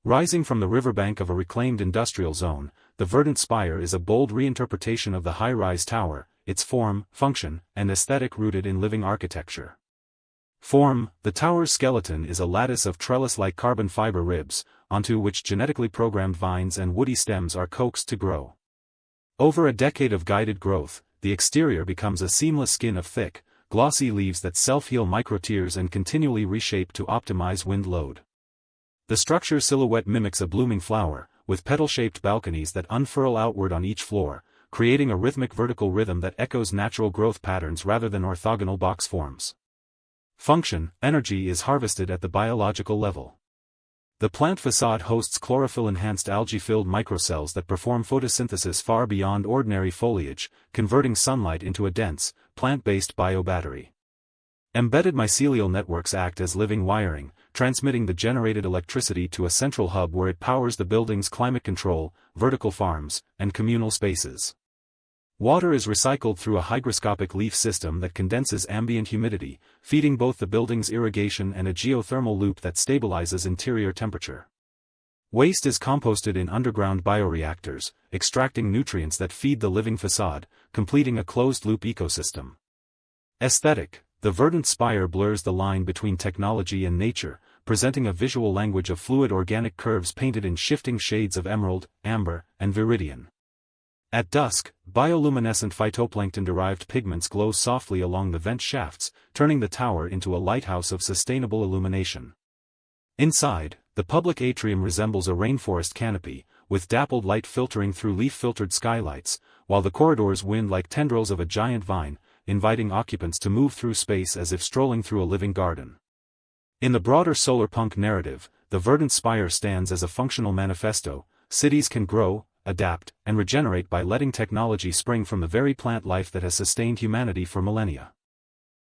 Rising from the riverbank of a reclaimed industrial zone, the verdant spire is a bold reinterpretation of the high-rise tower, its form, function, and aesthetic rooted in living architecture. Form: the tower's skeleton is a lattice of trellis-like carbon fiber ribs, onto which genetically programmed vines and woody stems are coaxed to grow. Over a decade of guided growth, the exterior becomes a seamless skin of thick, glossy leaves that self-heal microtears and continually reshape to optimize wind load. The structure's silhouette mimics a blooming flower, with petal-shaped balconies that unfurl outward on each floor, creating a rhythmic vertical rhythm that echoes natural growth patterns rather than orthogonal box forms. Function: energy is harvested at the biological level. The plant facade hosts chlorophyll-enhanced algae-filled microcells that perform photosynthesis far beyond ordinary foliage, converting sunlight into a dense, plant-based biobattery. Embedded mycelial networks act as living wiring, transmitting the generated electricity to a central hub where it powers the building's climate control, vertical farms, and communal spaces. Water is recycled through a hygroscopic leaf system that condenses ambient humidity, feeding both the building's irrigation and a geothermal loop that stabilizes interior temperature. Waste is composted in underground bioreactors, extracting nutrients that feed the living facade, completing a closed-loop ecosystem. Aesthetic: the verdant spire blurs the line between technology and nature, presenting a visual language of fluid organic curves painted in shifting shades of emerald, amber, and viridian. At dusk, bioluminescent phytoplankton-derived pigments glow softly along the vent shafts, turning the tower into a lighthouse of sustainable illumination. Inside, the public atrium resembles a rainforest canopy, with dappled light filtering through leaf-filtered skylights, while the corridors wind like tendrils of a giant vine, inviting occupants to move through space as if strolling through a living garden. In the broader solar-punk narrative, the verdant spire stands as a functional manifesto: cities can grow, adapt, and regenerate by letting technology spring from the very plant life that has sustained humanity for millennia.